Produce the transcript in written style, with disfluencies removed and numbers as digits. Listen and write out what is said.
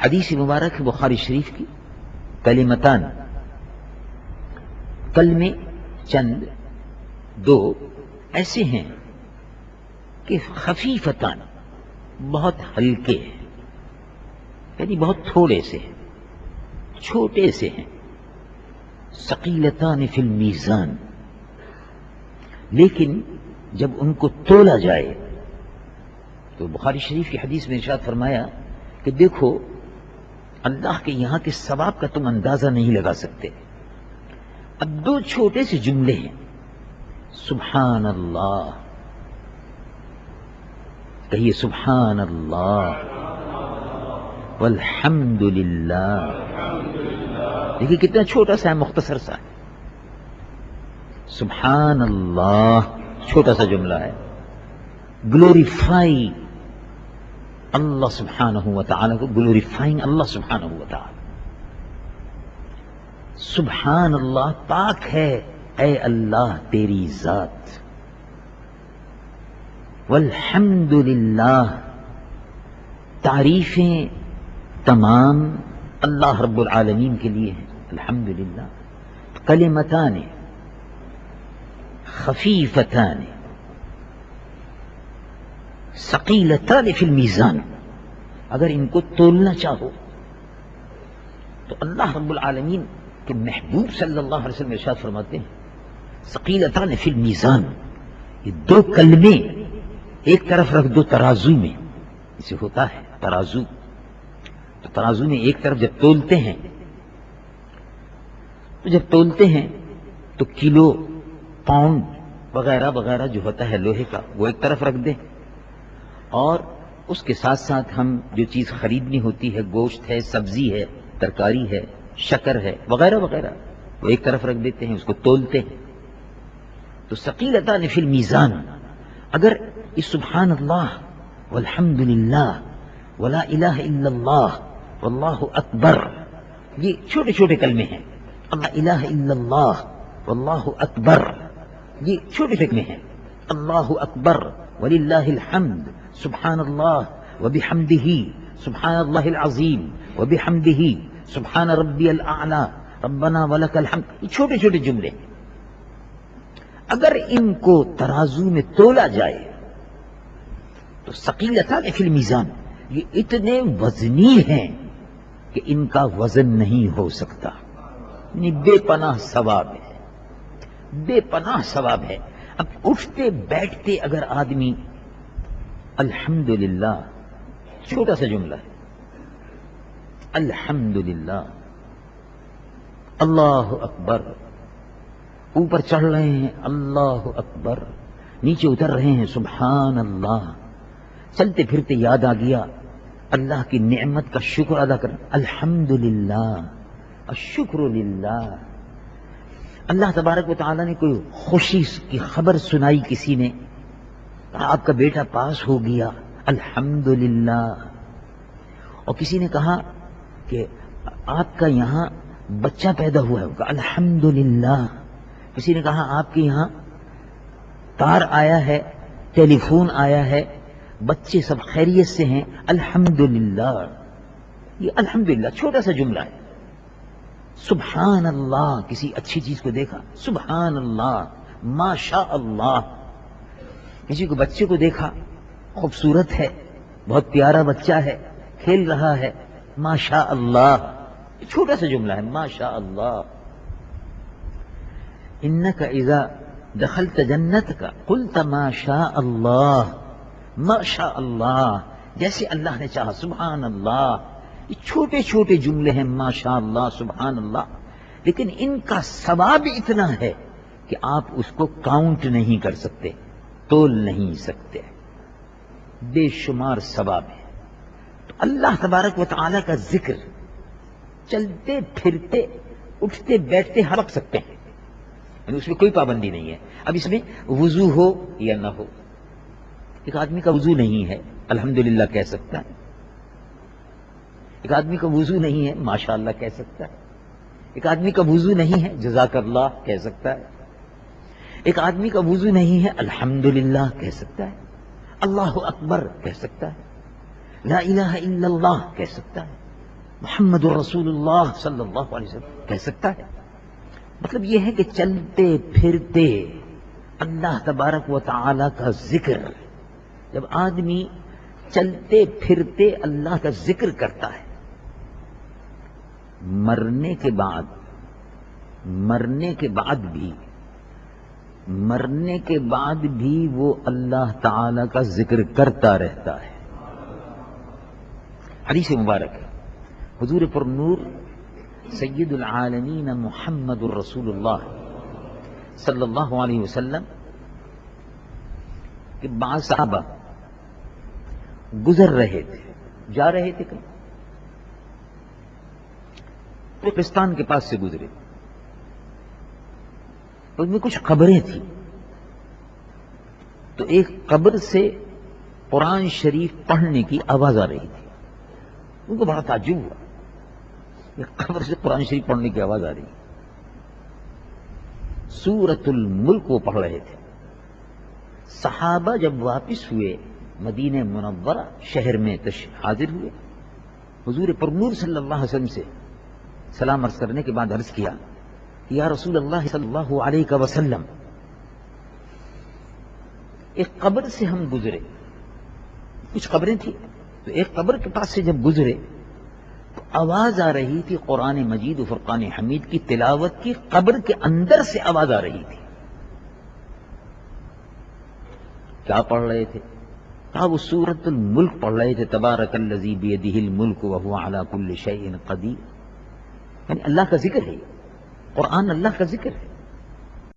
حدیث مبارک بخاری شریف کی کلمتان، کلمے چند دو ایسے ہیں کہ خفیفتان بہت ہلکے ہیں، یعنی بہت تھوڑے سے ہیں، چھوٹے سے ہیں، ثقیلتان فی المیزان، لیکن جب ان کو تولا جائے تو بخاری شریف کی حدیث میں ارشاد فرمایا کہ دیکھو اللہ کے یہاں کے ثواب کا تم اندازہ نہیں لگا سکتے۔ اب دو چھوٹے سے جملے ہیں، سبحان اللہ، کہیے سبحان اللہ والحمد للہ، دیکھیے کتنا چھوٹا سا ہے، مختصر سا ہے، سبحان اللہ چھوٹا سا جملہ ہے، گلوریفائی اللہ سبحانہ و تعالیٰ کو، گلوریفائنگ اللہ سبحانہ و تعالیٰ، سبحان اللہ پاک ہے اے اللہ تیری ذات، والحمد للہ تعریفیں تمام اللہ رب العالمین کے لیے ہیں، الحمدللہ، کلمتان خفیفتان ثقیلتان فی المیزان، اگر ان کو تولنا چاہو تو اللہ رب العالمین کے محبوب صلی اللہ علیہ وسلم ارشاد فرماتے ہیں ثقیلتان فی المیزان، یہ دو کلمے ایک طرف رکھ دو ترازو میں، اسے ہوتا ہے ترازو، تو ترازو میں ایک طرف جب تولتے ہیں تو کلو پاؤنڈ وغیرہ وغیرہ جو ہوتا ہے لوہے کا وہ ایک طرف رکھ دیں، اور اس کے ساتھ ساتھ ہم جو چیز خریدنی ہوتی ہے، گوشت ہے، سبزی ہے، ترکاری ہے، شکر ہے وغیرہ وغیرہ، وہ ایک طرف رکھ دیتے ہیں، اس کو تولتے ہیں، تو ثقیلتان فی المیزان، اگر اس سبحان اللہ والحمد للہ ولا الہ الا اللہ واللہ اکبر، یہ چھوٹے چھوٹے کلمے ہیں، لا الہ الا اللہ واللہ اکبر یہ چھوٹے کلمے ہیں، اللہ اکبر وللہ الحمد سبحان اللہ وبحمدہ سبحان اللہ العظیم وبحمدہ سبحان ربی الاعلی ربنا ولک الحمد، یہ چھوٹے چھوٹے جملے، اگر ان کو ترازو میں تولا جائے تو ثقیلتان فی المیزان، یہ اتنے وزنی ہیں کہ ان کا وزن نہیں ہو سکتا، یعنی بے پناہ ثواب ہے، بے پناہ ثواب ہے۔ اب اٹھتے بیٹھتے اگر آدمی الحمدللہ، چھوٹا سا جملہ ہے، الحمدللہ، اللہ اکبر، اوپر چڑھ رہے ہیں اللہ اکبر، نیچے اتر رہے ہیں سبحان اللہ، چلتے پھرتے یاد آ گیا اللہ کی نعمت کا شکر ادا کر، الحمدللہ الشکر للہ، اللہ تبارک و تعالیٰ نے کوئی خوشی کی خبر سنائی، کسی نے آپ کا بیٹا پاس ہو گیا الحمدللہ، اور کسی نے کہا کہ آپ کا یہاں بچہ پیدا ہوا ہے الحمدللہ، کسی نے کہا آپ کے یہاں تار آیا ہے، ٹیلی فون آیا ہے، بچے سب خیریت سے ہیں الحمدللہ، یہ الحمدللہ چھوٹا سا جملہ ہے۔ سبحان اللہ، کسی اچھی چیز کو دیکھا سبحان اللہ، ما شاء اللہ، کسی کو بچے کو دیکھا خوبصورت ہے، بہت پیارا بچہ ہے، کھیل رہا ہے، ما شاء اللہ، چھوٹا سا جملہ ہے ما شاء اللہ۔ انک اذا دخلت جنتک قلت ما شاء اللہ، ما شاء اللہ، جیسے اللہ نے چاہا، سبحان اللہ، یہ چھوٹے چھوٹے جملے ہیں ما شاء اللہ سبحان اللہ، لیکن ان کا ثواب اتنا ہے کہ آپ اس کو کاؤنٹ نہیں کر سکتے، تول نہیں سکتے، بے شمار ثواب ہے۔ تو اللہ تبارک و تعالیٰ کا ذکر چلتے پھرتے اٹھتے بیٹھتے ہر رکھ سکتے ہیں، یعنی اس میں کوئی پابندی نہیں ہے۔ اب اس میں وضو ہو یا نہ ہو، ایک آدمی کا وضو نہیں ہے الحمدللہ کہہ سکتا ہے، ایک آدمی کا وضو نہیں ہے ماشاءاللہ کہہ سکتا ہے، ایک آدمی کا وضو نہیں ہے جزاک اللہ کہہ سکتا ہے، ایک آدمی کا وضو نہیں ہے الحمدللہ کہہ سکتا ہے، اللہ اکبر کہہ سکتا ہے، لا الہ الا اللہ کہہ سکتا ہے، محمد الرسول اللہ صلی اللہ علیہ وسلم کہہ سکتا ہے؟ مطلب یہ ہے کہ چلتے پھرتے اللہ تبارک و تعالی کا ذکر، جب آدمی چلتے پھرتے اللہ کا ذکر کرتا ہے، مرنے کے بعد بھی وہ اللہ تعالی کا ذکر کرتا رہتا ہے۔ حدیث مبارک ہے، حضور پر نور سید العالمین محمد الرسول اللہ صلی اللہ علیہ وسلم کہ بعض صحابہ گزر رہے تھے، جا رہے تھے کہیں، قبرستان کے پاس سے گزرے، اس میں کچھ قبریں تھیں، تو ایک قبر سے قرآن شریف پڑھنے کی آواز آ رہی تھی۔ ان کو بڑا تعجب ہوا، ایک قبر سے قرآن شریف پڑھنے کی آواز آ رہی، سورۃ الملک وہ پڑھ رہے تھے۔ صحابہ جب واپس ہوئے مدینہ منورہ شہر میں حاضر ہوئے، حضور پر نور صلی اللہ علیہ وسلم سے سلام عرض کرنے کے بعد عرض کیا، یا رسول اللہ صلی اللہ علیہ وسلم، ایک قبر سے ہم گزرے، کچھ قبریں تھیں، تو ایک قبر کے پاس سے جب گزرے تو آواز آ رہی تھی قرآن مجید و فرقان حمید کی تلاوت کی، قبر کے اندر سے آواز آ رہی تھی۔ کیا پڑھ رہے تھے؟ کہا وہ سورۃ الملک پڑھ رہے تھے، تبارک الذی بیدہ الملک وہو علی کل شیء قدیر، یعنی اللہ کا ذکر ہے، قرآن اللہ کا ذکر ہے۔